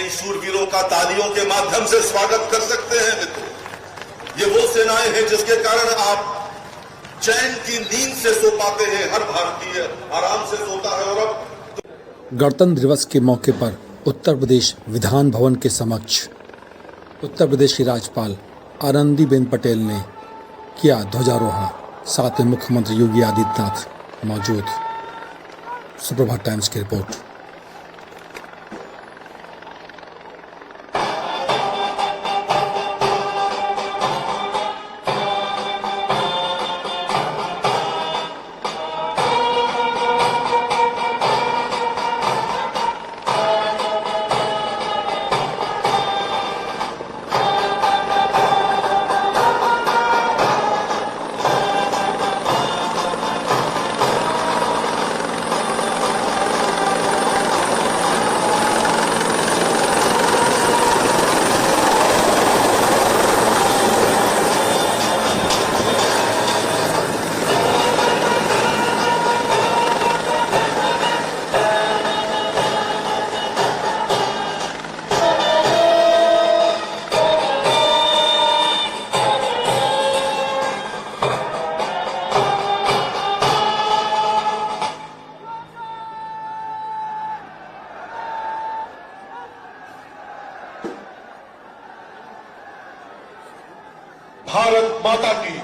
इन शूरवीरों का तालियों के माध्यम से स्वागत कर सकते हैं मित्रों। ये वो सेनाएं हैं जिसके कारण आप चैन की नींद से सो पाते हैं। हर भारतीय आराम से सोता है। और अब गणतंत्र दिवस के मौके पर उत्तर प्रदेश विधान भवन के समक्ष उत्तर प्रदेश की राज्यपाल आनंदीबेन पटेल ने किया ध्वजारोहण। साथ में मुख्यमंत्री योगी आदित्यनाथ मौजूद। सुप्रभात टाइम्स की रिपोर्ट। भारत माता की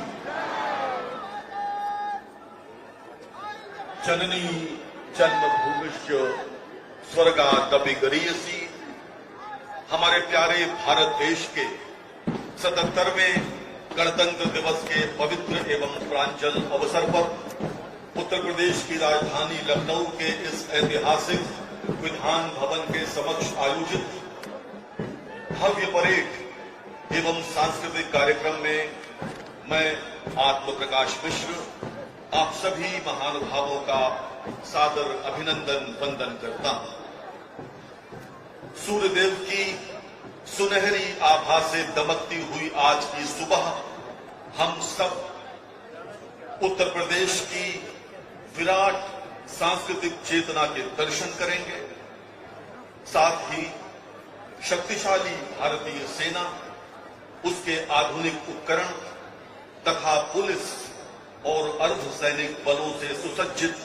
जननी जन्मभूमिश्च स्वर्गादपि गरीयसी। हमारे प्यारे भारत देश के 77वें गणतंत्र दिवस के पवित्र एवं प्रांजल अवसर पर उत्तर प्रदेश की राजधानी लखनऊ के इस ऐतिहासिक विधान भवन के समक्ष आयोजित भव्य परेड एवं सांस्कृतिक कार्यक्रम में मैं आत्म प्रकाश मिश्र आप सभी महानुभावों का सादर अभिनंदन वंदन करता हूं। सूर्यदेव की सुनहरी आभा से दमकती हुई आज की सुबह हम सब उत्तर प्रदेश की विराट सांस्कृतिक चेतना के दर्शन करेंगे। साथ ही शक्तिशाली भारतीय सेना, उसके आधुनिक उपकरण तथा पुलिस और अर्धसैनिक बलों से सुसज्जित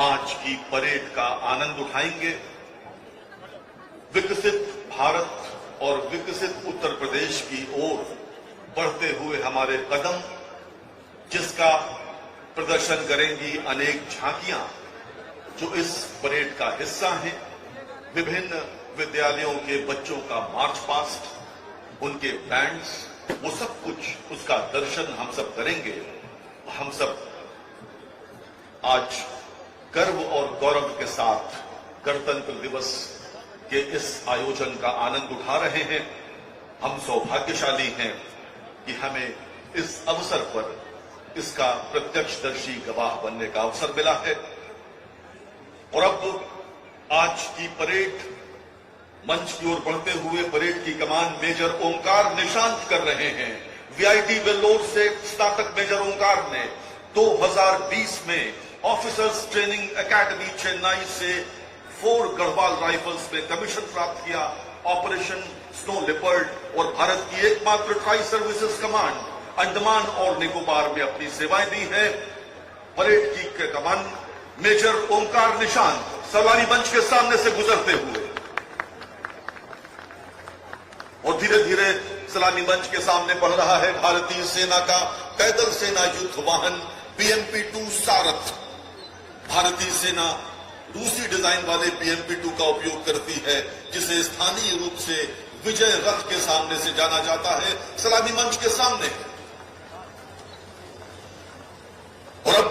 आज की परेड का आनंद उठाएंगे। विकसित भारत और विकसित उत्तर प्रदेश की ओर बढ़ते हुए हमारे कदम, जिसका प्रदर्शन करेंगी अनेक झांकियां जो इस परेड का हिस्सा हैं। विभिन्न विद्यालयों के बच्चों का मार्च पास्ट, उनके बैंड्स, वो सब कुछ उसका दर्शन हम सब करेंगे। हम सब आज गर्व और गौरव के साथ गणतंत्र दिवस के इस आयोजन का आनंद उठा रहे हैं। हम सौभाग्यशाली हैं कि हमें इस अवसर पर इसका प्रत्यक्षदर्शी गवाह बनने का अवसर मिला है। और अब आज की परेड मंच की ओर बढ़ते हुए परेड की कमान मेजर ओंकार निशांत कर रहे हैं। वीआईटी वेल्लोर से स्नातक मेजर ओंकार ने 2020 में ऑफिसर्स ट्रेनिंग एकेडमी चेन्नई से 4 गढ़वाल राइफल्स में कमीशन प्राप्त किया। ऑपरेशन स्नो लेपर्ड और भारत की एकमात्र ट्राई सर्विसेज कमांड अंडमान और निकोबार में अपनी सेवाएं दी है। परेड की कमान मेजर ओंकार निशांत सलामी मंच के सामने से गुजरते हुए और धीरे धीरे सलामी मंच के सामने बढ़ रहा है भारतीय सेना का पैदल सेना युद्ध वाहन BMP-2 सारथ। भारतीय सेना रूसी डिजाइन वाले BMP-2 का उपयोग करती है, जिसे स्थानीय रूप से विजय रथ के सामने से जाना जाता है। सलामी मंच के सामने और अब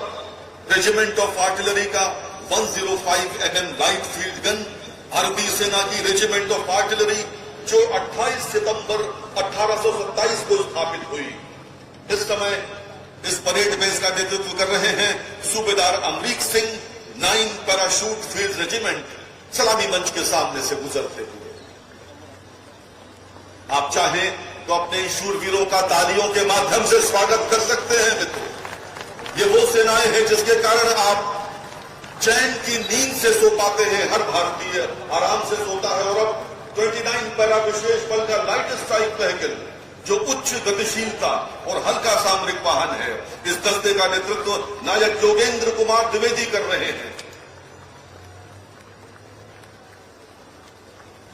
रेजिमेंट ऑफ आर्टिलरी का 105 mm लाइट फील्ड गन, भारतीय सेना की रेजिमेंट ऑफ आर्टिलरी जो 28 सितंबर 1827 को स्थापित हुई। इस समय इस परेड में इसका नेतृत्व कर रहे हैं सूबेदार Amrik Singh, 9 parachute field regiment सलामी मंच के सामने से गुजरते हुए। आप चाहें तो अपने शूरवीरों का तालियों के माध्यम से स्वागत कर सकते हैं मित्रों। ये वो सेनाएं हैं जिसके कारण आप चैन की नींद से सो पाते हैं। हर भारतीय आराम से सोता है। और अब 29 पैरा विशेष बल का लाइट स्ट्राइक व्हीकल जो उच्च गतिशीलता और हल्का सामरिक वाहन है, इस दस्ते का नेतृत्व नायक योगेंद्र कुमार द्विवेदी कर रहे हैं।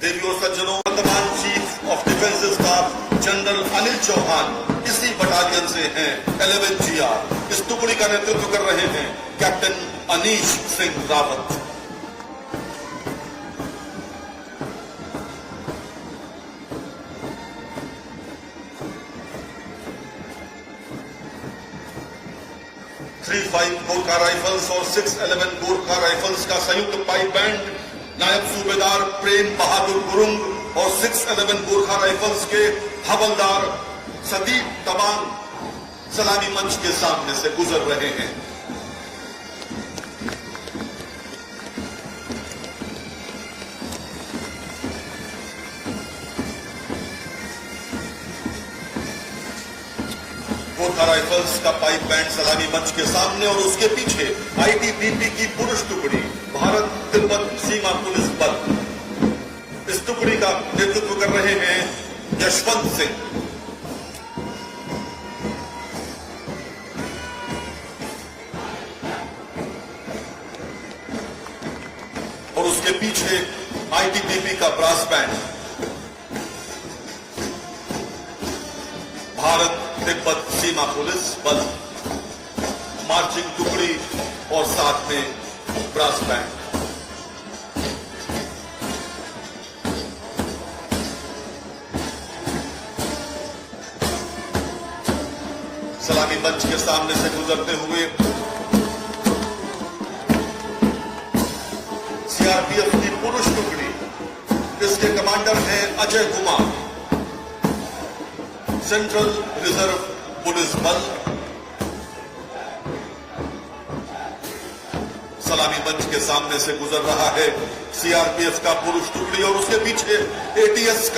देवियों सज्जनों, वर्तमान chief of defence staff general Anil Chauhan इसी बटालियन से हैं। 11 GR इस टुकड़ी का नेतृत्व कर रहे हैं captain Anish Singh Rawat. Three 5 Gorkha rifles और 611 गोरखा राइफल्स का संयुक्त पाइप बैंड नायब सूबेदार प्रेम बहादुर गुरुंग और 611 गोरखा राइफल्स के हवलदार सदीप तबांग सलामी मंच के सामने से गुजर रहे हैं। गोरखा राइफल्स का पाइप बैंड सलामी मंच के सामने और उसके पीछे आईटीबीपी की पुरुष टुकड़ी भारत तिब्बत सीमा पुलिस बल। इस टुकड़ी का नेतृत्व कर रहे हैं यशवंत सिंह। और उसके पीछे आईटीबीपी का ब्रास बैंड भारत तिब्बत सीमा पुलिस बल, मार्चिंग टुकड़ी और साथ में ब्रास बैंड। सलामी मंच के सामने से गुजरते हुए सीआरपीएफ की पुरुष टुकड़ी, इसके कमांडर हैं Ajay Kumar. Central reserve police बल सलामी मंच के सामने से गुजर रहा है सीआरपीएफ का पुरुष टुकड़ी और उसके पीछे एटीएस